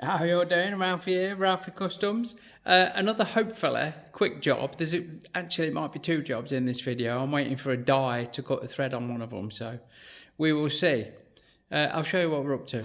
How you all doing? Ralfy here, Ralfy Customs. Another hopefully quick job. Actually, it might be two jobs in this video. I'm waiting for a die to cut the thread on one of them, so we will see. I'll show you what we're up to.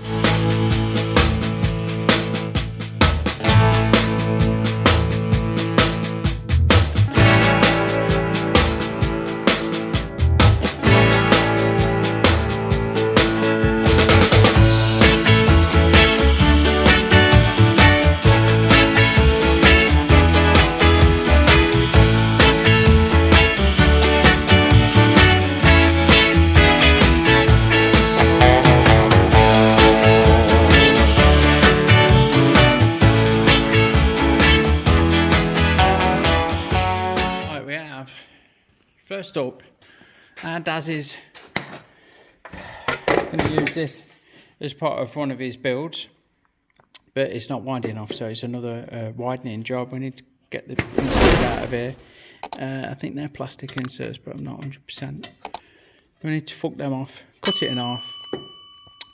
First up, our Daz is going to use this as part of one of his builds, but it's not wide enough, so it's another widening job. We need to get the inserts out of here. I think they're plastic inserts, but I'm not 100%. We need to fuck them off, cut it in half,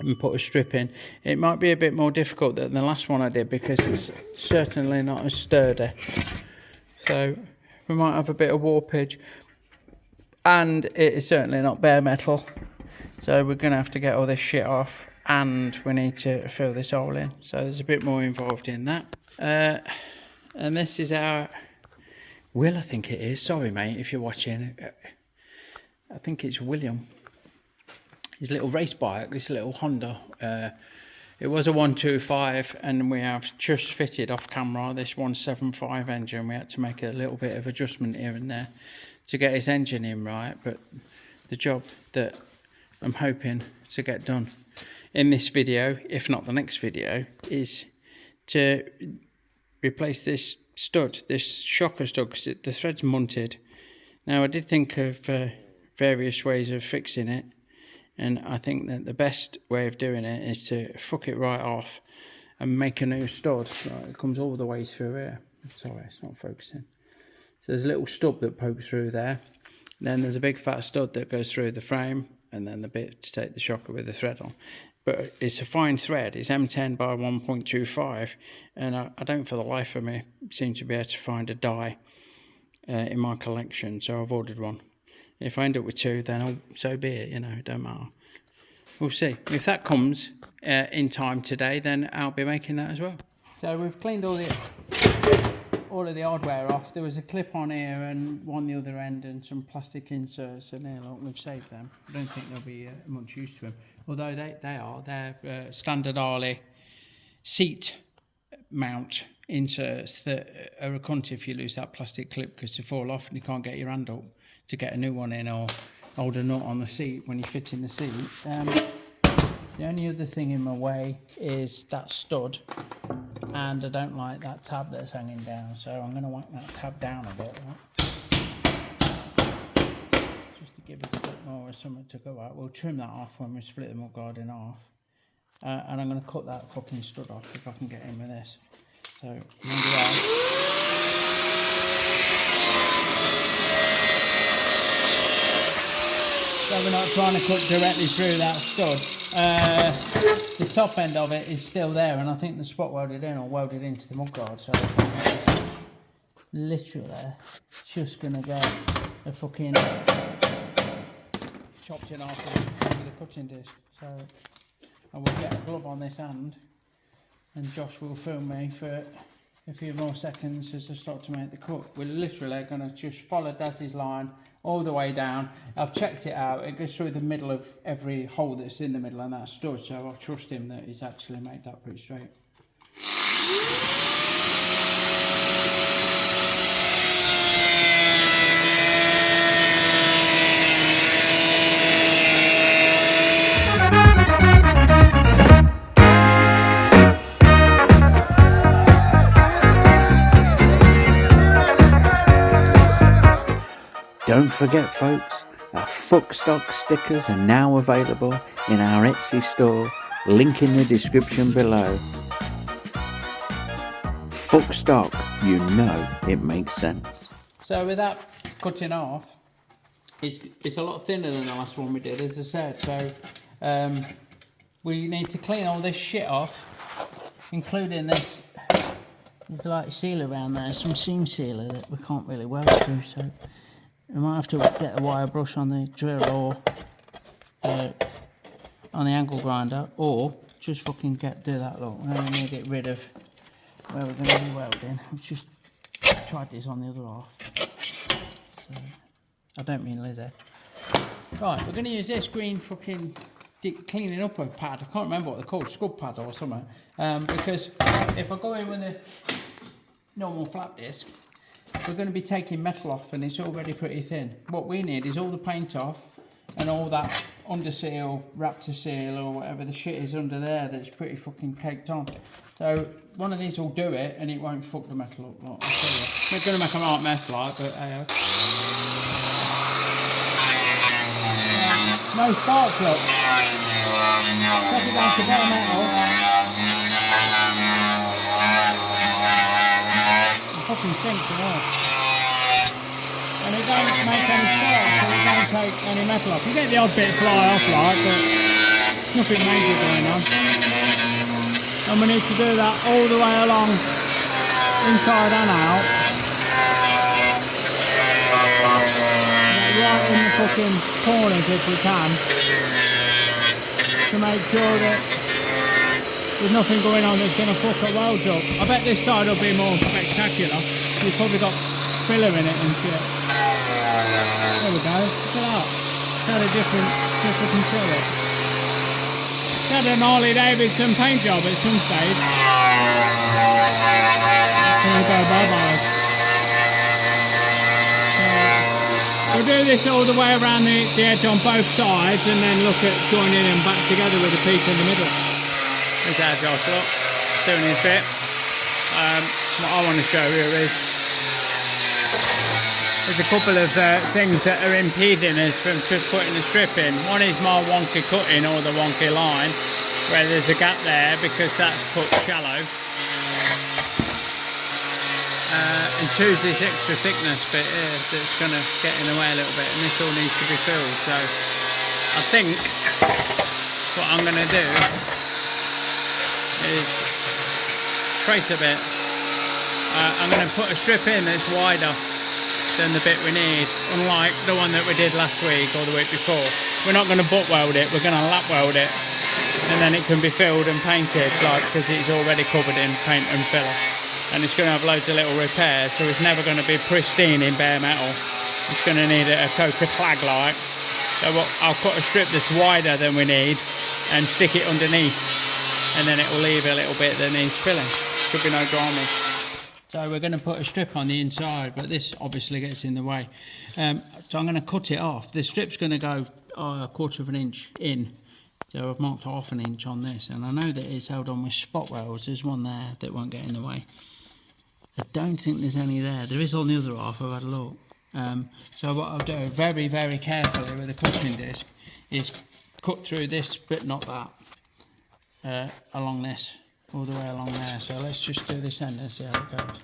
and put a strip in. It might be a bit more difficult than the last one I did because it's certainly not as sturdy. So we might have a bit of warpage. And it is certainly not bare metal, so we're going to have to get all this shit off, and we need to fill this hole in, so there's a bit more involved in that. And this is our Will, I think it is. Sorry mate if you're watching. I think it's William, his little race bike, this little Honda. It was a 125, and we have just fitted off camera this 175 engine. We had to make a little bit of adjustment here and there to get his engine in right, but the job that I'm hoping to get done in this video, if not the next video, is to replace this stud, this shocker stud, because the thread's munted. Now I did think of various ways of fixing it, and I think that the best way of doing it is to fuck it right off and make a new stud. Right, it comes all the way through here. Sorry, it's not focusing. So there's a little stub that pokes through there. Then there's a big fat stud that goes through the frame, and then the bit to take the shocker with the thread on. But it's a fine thread. It's M10 by 1.25, and I don't for the life of me seem to be able to find a die in my collection, so I've ordered one. If I end up with two, then so be it, you know, it don't matter. We'll see. If that comes in time today, then I'll be making that as well. So we've cleaned all of the hardware off. There was a clip on here and one the other end and some plastic inserts, and there, look, we've saved them. I don't think they'll be much use to them, although they're standard Harley seat mount inserts that are a cunt if you lose that plastic clip, because they fall off and you can't get your hand up to get a new one in or hold a nut on the seat when you fit in the seat. The only other thing in my way is that stud, and I don't like that tab that's hanging down, so I'm going to whack that tab down a bit, right? Just to give it a bit more of something to go at. We'll trim that off when we split the mudguard in half, and I'm going to cut that fucking stud off if I can get in with this. So I'm going to do that. So we're not trying to cut directly through that stud. The top end of it is still there, and I think the spot welded in or welded into the mudguard, so literally just gonna get a fucking chopped in half with a cutting disc. So I will get a glove on this hand, and Josh will film me for a few more seconds as I start to make the cut. We're literally going to just follow Daz's line all the way down. I've checked it out. It goes through the middle of every hole that's in the middle, and that's stud, so I trust him that he's actually made that pretty straight. Don't forget folks, our Fuck Stock stickers are now available in our Etsy store, link in the description below. Fuck Stock, you know it makes sense. So with that cutting off, it's a lot thinner than the last one we did, as I said, so we need to clean all this shit off including this. There's like seal around there, some seam sealer that we can't really weld through, so we might have to get a wire brush on the drill or on the angle grinder, or just fucking do that. Look, we're going to get rid of where we're going to be welding. I've just tried this on the other half, so I don't mean Lizzie. Right, we're going to use this green fucking cleaning up a pad. I can't remember what they're called, scrub pad or something, because if I go in with a normal flap disc, we're going to be taking metal off and it's already pretty thin. What we need is all the paint off and all that under seal, raptor seal or whatever the shit is under there that's pretty fucking caked on. So one of these will do it and it won't fuck the metal up. Like, I'll tell you. It's going to make a right mess like, but hey. No sparks, look. Drop it down to bare metal. It fucking sinks it off. And it don't make any sparks, so it don't take any metal off. You get the odd bit fly off like, but nothing major going on. And we need to do that all the way along, inside and out. Right in the fucking corners if we can, to make sure that there's nothing going on that's going to fuck our welds up. I bet this side will be more spectacular. You've probably got filler in it and shit. There we go, look at that. It's had a different, just looking through it. It's had an Harley-Davidson paint job at some stage. There we go, bye-bye. We'll do this all the way around the edge on both sides and then look at joining them back together with a piece in the middle. There's our Josh, look, doing his bit. What I want to show you is there's a couple of things that are impeding us from just putting the strip in. One is my wonky cutting or the wonky line, where there's a gap there because that's cut shallow. And two's this extra thickness bit here that's going to get in the way a little bit, and this all needs to be filled. So I think what I'm going to do is trace a bit. I'm going to put a strip in that's wider than the bit we need, unlike the one that we did last week or the week before. We're not going to butt weld it, we're going to lap weld it, and then it can be filled and painted, like, because it's already covered in paint and filler. And it's going to have loads of little repairs, so it's never going to be pristine in bare metal. It's going to need a coat of clag like. So I'll cut a strip that's wider than we need and stick it underneath, and then it will leave a little bit that needs filling. Should be no drama. So we're going to put a strip on the inside, but this obviously gets in the way. So I'm going to cut it off. The strip's going to go a quarter of an inch in. So I've marked half an inch on this, and I know that it's held on with spot welds. There's one there that won't get in the way. I don't think there's any there. There is on the other half, I've had a look. So what I'll do very, very carefully with a cutting disc is cut through this, but not that, along this, all the way along there. So let's just do this end and see how it goes.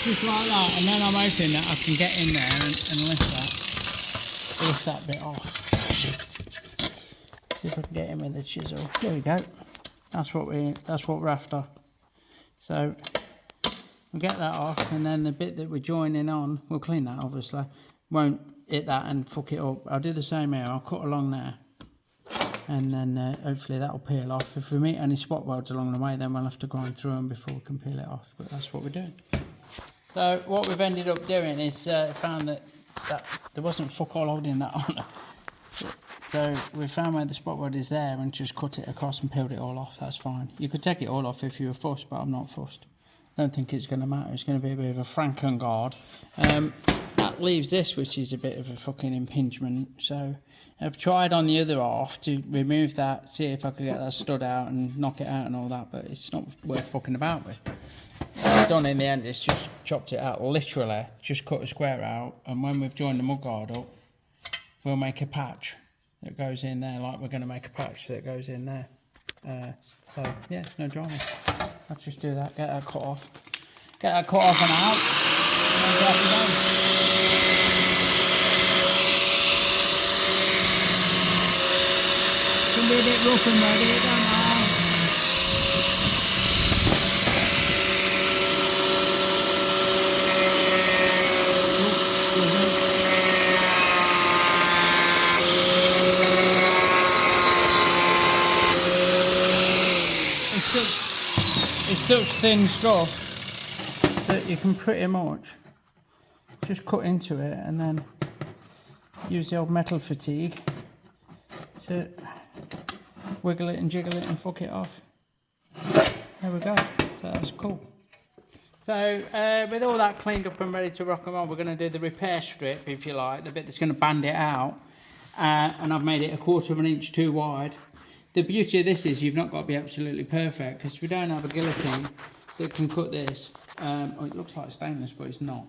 Just like that, and then I'm hoping that I can get in there and lift that bit off. See if I can get in with the chisel. There we go. That's what we're after. So we'll get that off, and then the bit that we're joining on, we'll clean that obviously. Won't hit that and fuck it up. I'll do the same here. I'll cut along there, and then hopefully that'll peel off. If we meet any spot welds along the way, then we'll have to grind through them before we can peel it off. But that's what we're doing. So what we've ended up doing is found that there wasn't fuck all holding that on. So we found where the spot weld is there and just cut it across and peeled it all off. That's fine. You could take it all off if you were fussed, but I'm not fussed. I don't think it's going to matter. It's going to be a bit of a Frankenguard. That leaves this, which is a bit of a fucking impingement. So I've tried on the other half to remove that, see if I could get that stud out and knock it out and all that, but it's not worth fucking about with. What I've done in the end is just chopped it out, literally, just cut a square out, and when we've joined the mudguard up, we'll make a patch that goes in there, like we're going to make a patch that goes in there. So yeah, no drama. I'll just do that, get that cut off and out. Can be a bit rough and ready, don't I? It's such thin stuff that you can pretty much just cut into it and then use the old metal fatigue to wiggle it and jiggle it and fuck it off. There we go. So that's cool. So with all that cleaned up and ready to rock and roll, we're going to do the repair strip, if you like, the bit that's going to band it out. And I've made it 1/4 of an inch too wide. The beauty of this is you've not got to be absolutely perfect, because we don't have a guillotine that can cut this. Oh, it looks like stainless, but it's not.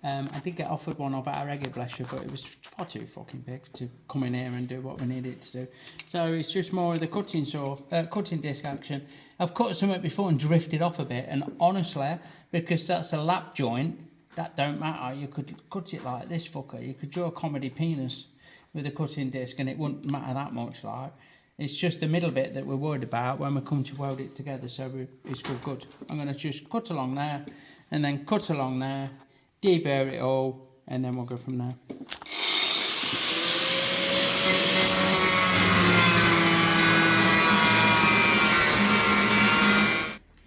I did get offered one off our Reggae, bless you, but it was far too fucking big to come in here and do what we needed to do. So it's just more of the cutting saw, cutting disc action. I've cut something before and drifted off a bit, and honestly, because that's a lap joint, that don't matter. You could cut it like this fucker. You could draw a comedy penis with a cutting disc and it wouldn't matter that much. Like, it's just the middle bit that we're worried about when we come to weld it together, so it's good. I'm going to just cut along there and then cut along there, deburr it all, and then we'll go from there.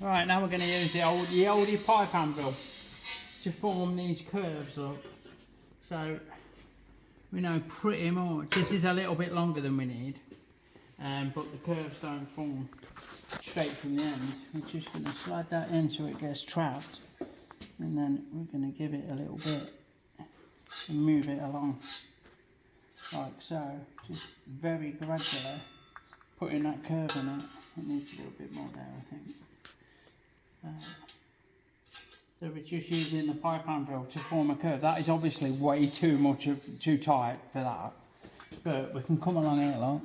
Right, now we're going to use the oldie pipe anvil to form these curves up. So we know pretty much this is a little bit longer than we need, but the curves don't form straight from the end. We're just going to slide that in so it gets trapped, and then we're going to give it a little bit and move it along like so, just very gradually putting that curve in it. It needs a little bit more there, I think. So we're just using the pipe anvil to form a curve. That is obviously way too tight for that, but we can come along here, look,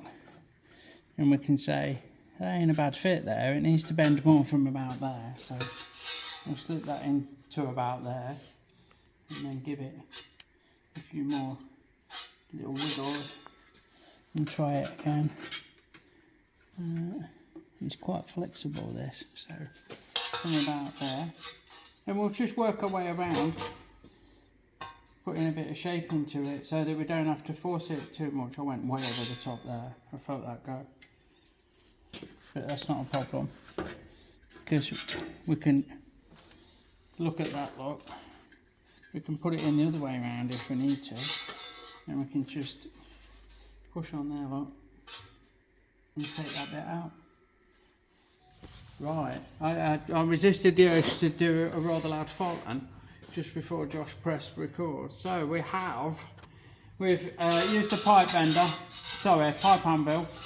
and we can say that ain't a bad fit there. It needs to bend more from about there, so we'll slip that in to about there, and then give it a few more little wiggles and try it again. It's quite flexible, this, so come about there, and we'll just work our way around, putting a bit of shape into it so that we don't have to force it too much. I went way over the top there, I felt that go, but that's not a problem, because we can look at that, look, we can put it in the other way around if we need to, and we can just push on there, look, and take that bit out. Right, I resisted the urge to do a rather loud fart then, just before Josh pressed record. So we've used the pipe anvil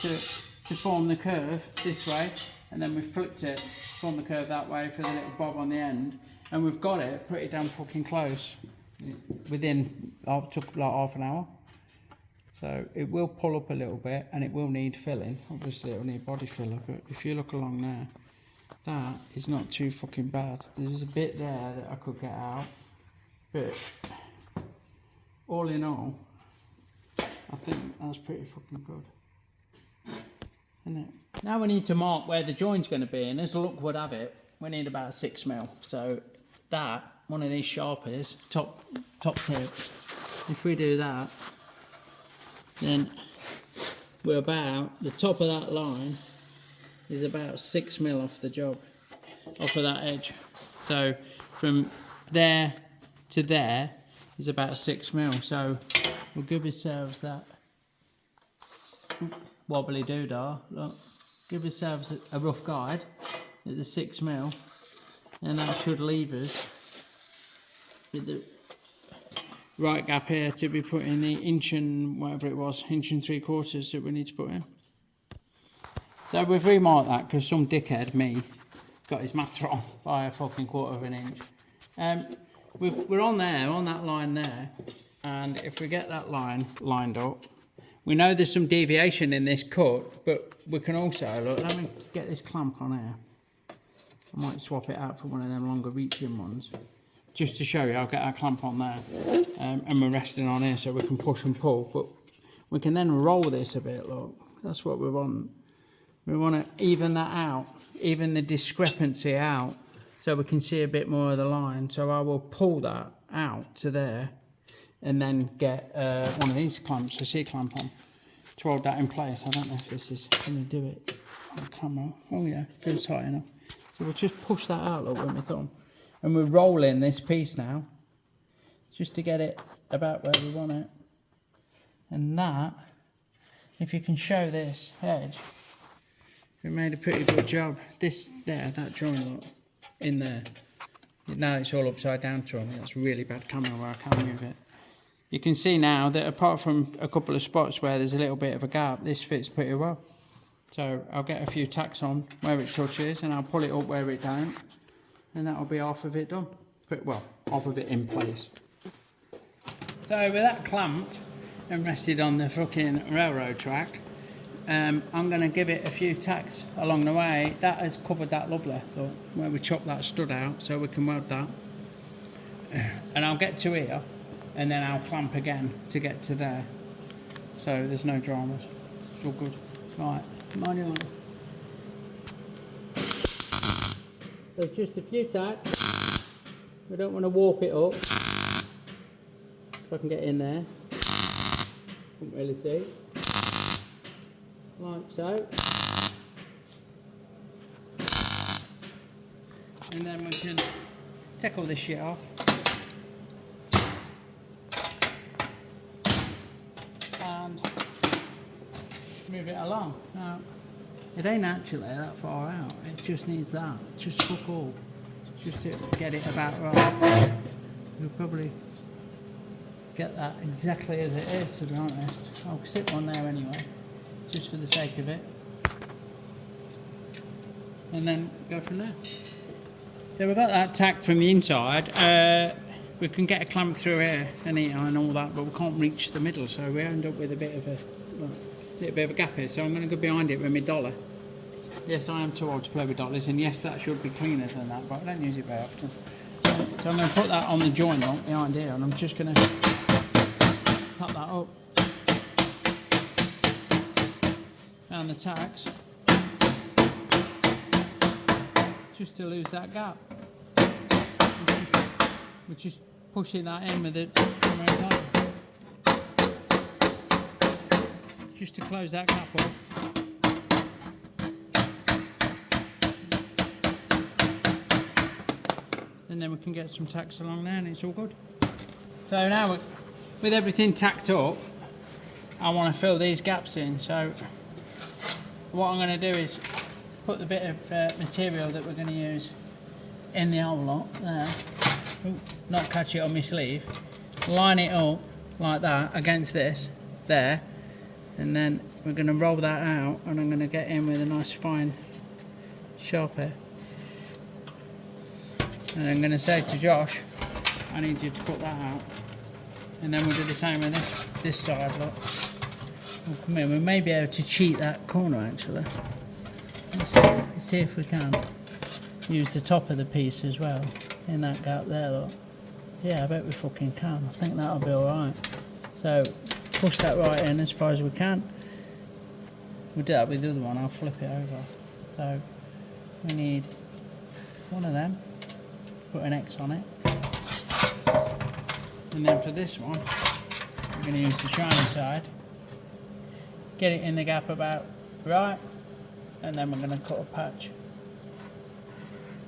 to form the curve this way, and then we flipped it, formed the curve that way for the little bob on the end, and we've got it pretty damn fucking close. Within, it took like half an hour. So it will pull up a little bit and it will need filling. Obviously it'll need body filler, but if you look along there, that is not too fucking bad. There's a bit there that I could get out, but all in all, I think that's pretty fucking good, isn't it? Now we need to mark where the joint's going to be, and as luck would have it, we need about 6mm. So that, one of these sharpies, top tip, if we do that, then we're about, the top of that line is about 6mm off the job, off of that edge. So from there to there is about 6mm. So we'll give ourselves that wobbly doodah, look, give ourselves a rough guide at the 6mm, and that should leave us with the right gap here to be put in the inch and whatever it was, inch and 3/4 that we need to put in. So we've remarked that because some dickhead, me, got his maths wrong by a fucking 1/4 of an inch. We're on there, on that line there, and if we get that line lined up, we know there's some deviation in this cut, but we can also, look, let me get this clamp on here. I might swap it out for one of them longer reaching ones. just to show you, I'll get our clamp on there, and we're resting on here so we can push and pull, but we can then roll this a bit. Look, that's what we want. We want to even that out, even the discrepancy out, so we can see a bit more of the line. So I will pull that out to there and then get one of these clamps, a C-clamp on, to hold that in place. I don't know if this is going to do it on camera. Oh yeah, feels tight enough. So we'll just push that out, look, with my thumb. And we're rolling this piece now, just to get it about where we want it. And that, if you can show this edge, we made a pretty good job. This there, that joint, look, in there. Now it's all upside down to me. That's really bad camera where I can't move it. You can see now that apart from a couple of spots where there's a little bit of a gap, this fits pretty well. So I'll get a few tacks on where it touches and I'll pull it up where it don't, and that'll be half of it done. Well, half of it in place. So with that clamped and rested on the fucking railroad track, I'm going to give it a few tacks along the way. That has covered that lovely, look, where we chopped that stud out, so we can weld that. And I'll get to here, and then I'll clamp again to get to there. So there's no dramas. It's all good. Right, mind your line. So just a few tacks. We don't want to warp it up. If I can get in there. Can't really see. Like so. And then we can take all this shit off. And move it along. Now, it ain't actually that far out. It just needs that. Just fuck all. Just to get it about right. We'll probably get that exactly as it is, to be honest. I'll sit one there anyway, just for the sake of it, and then go from there. So we've got that tacked from the inside. We can get a clamp through here and all that, but we can't reach the middle, so we end up with a bit of a little bit of a gap here. So I'm going to go behind it with my dollar. Yes, I am too old to play with dollars, and yes, that should be cleaner than that, but I don't use it very often. So I'm going to put that on the joint lock behind here, and I'm just going to tap that up around the tacks, just to lose that gap. We're just pushing that in with it, just to close that gap up. And then we can get some tacks along there, and it's all good. So now, with everything tacked up, I want to fill these gaps in. So what I'm going to do is put the bit of material that we're going to use in the hole lot there. Ooh, not catch it on my sleeve. Line it up like that against this there, and then we're going to roll that out, and I'm going to get in with a nice fine sharper. And I'm going to say to Josh, I need you to cut that out. And then we'll do the same with this side, look. Oh, come here, we may be able to cheat that corner actually. Let's see if we can. Use the top of the piece as well, in that gap there, look. Yeah, I bet we fucking can. I think that'll be alright. So, push that right in as far as we can. We'll do that with the other one, I'll flip it over. So, we need one of them. Put an X on it, and then for this one we're going to use the shiny side, get it in the gap about right, and then we're going to cut a patch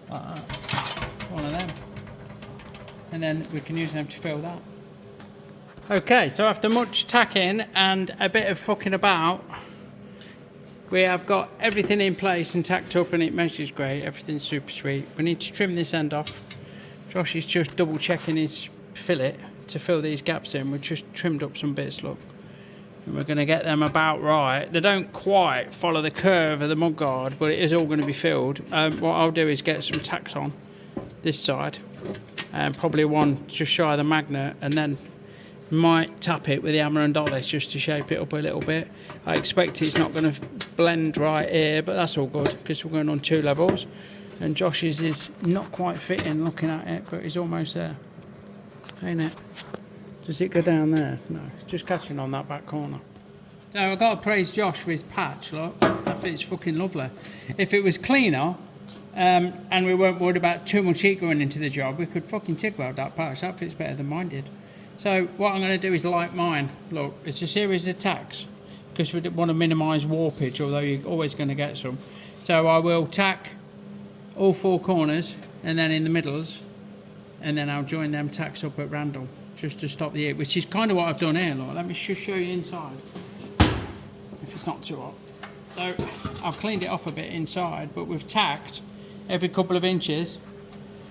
like that, one of them, and then we can use them to fill that. Okay, so after much tacking and a bit of fucking about, we have got everything in place and tacked up, and it measures great. Everything's super sweet. We need to trim this end off. Josh is just double checking his fillet to fill these gaps in. We've just trimmed up some bits, look. And we're going to get them about right. They don't quite follow the curve of the mudguard, but it is all going to be filled. What I'll do is get some tacks on this side, and probably one just shy of the magnet, and then might tap it with the hammer and dollies just to shape it up a little bit. I expect it's not going to blend right here, but that's all good because we're going on 2 levels. And Josh's is not quite fitting looking at it, but he's almost there. Ain't it? Does it go down there? No, it's just catching on that back corner. So I've got to praise Josh for his patch, look. That fits fucking lovely. If it was cleaner, and we weren't worried about too much heat going into the job, we could fucking TIG weld that patch. That fits better than mine did. So what I'm going to do is like mine. Look, it's a series of tacks, because we want to minimise warpage, although you're always going to get some. So I will tack all 4 corners, and then in the middles, and then I'll join them tacks up at random, just to stop the heat, which is kind of what I've done here. Look, let me just show you inside, if it's not too hot. So I've cleaned it off a bit inside, but we've tacked every couple of inches,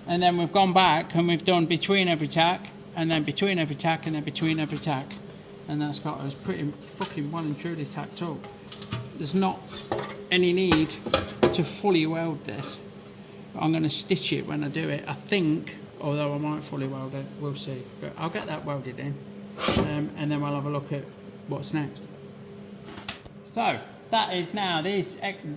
and then we've gone back and we've done between every tack, and then between every tack, and then between every tack, and that's got us pretty fucking well and truly tacked up. There's not any need to fully weld this, but I'm going to stitch it when I do it, I think, although I might fully weld it, we'll see. But I'll get that welded in, and then we'll have a look at what's next. So that is now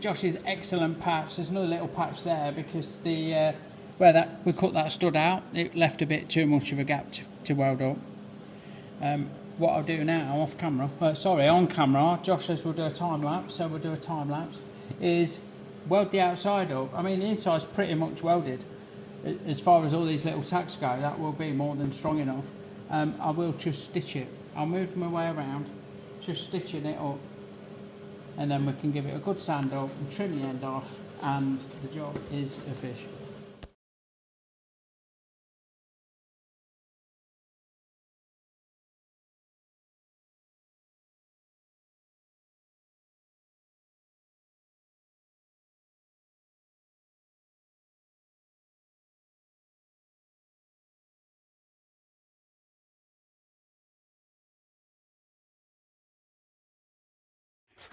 Josh's excellent patch. There's another little patch there because the where we cut that stud out, it left a bit too much of a gap to weld up. What I'll do now on camera, Josh says we'll do a time lapse, so we'll do a time lapse, is weld the outside up. I mean, the inside's pretty much welded. As far as all these little tacks go, that will be more than strong enough. I will just stitch it. I'll move my way around, just stitching it up, and then we can give it a good sand up and trim the end off, and the job is a fish.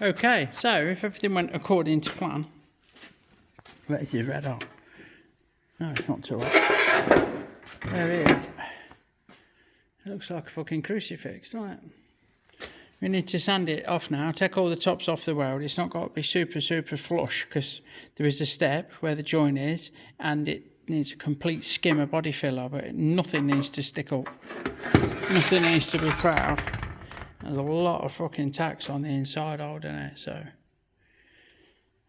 Okay, so if everything went according to plan, where's his red hot? No, it's not too hot. There it is. It looks like a fucking crucifix, doesn't it? We need to sand it off now, take all the tops off the weld. It's not got to be super flush, because there is a step where the joint is, and it needs a complete skimmer body filler, but nothing needs to stick up. Nothing needs to be proud. There's a lot of fucking tacks on the inside holding it, so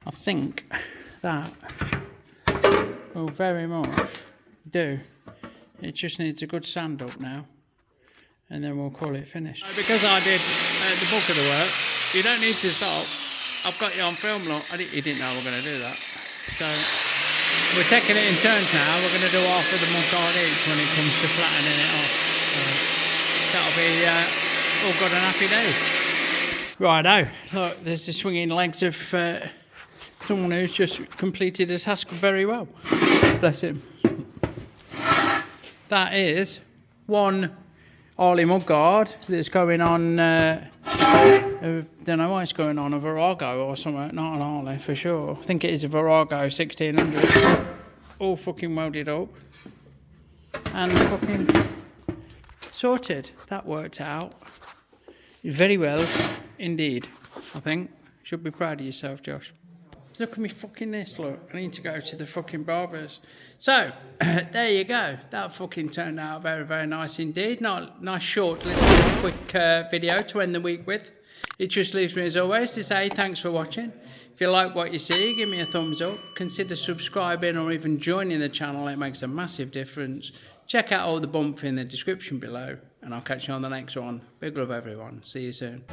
I think that will very much do. It just needs a good sand up now, and then we'll call it finished. Because I did the bulk of the work, you don't need to stop. I've got you on film, look. You didn't know we were going to do that. So we're taking it in turns now. We're going to do half of the mudguard each when it comes to flattening it off. So that'll be all good and happy days. Righto, look, there's the swinging legs of someone who's just completed a task very well. Bless him. That is one Harley mudguard that's going on, don't know why it's going on, a Virago or something, not an Harley for sure. I think it is a Virago 1600. All fucking welded up and fucking sorted. That worked out very well indeed, I think. Should be proud of yourself, Josh. Look at me fucking this, look. I need to go to the fucking barbers. So, there you go. That fucking turned out very nice indeed. Nice short, little quick video to end the week with. It just leaves me as always to say thanks for watching. If you like what you see, give me a thumbs up. Consider subscribing or even joining the channel. It makes a massive difference. Check out all the bump in the description below, and I'll catch you on the next one. Big love, everyone. See you soon.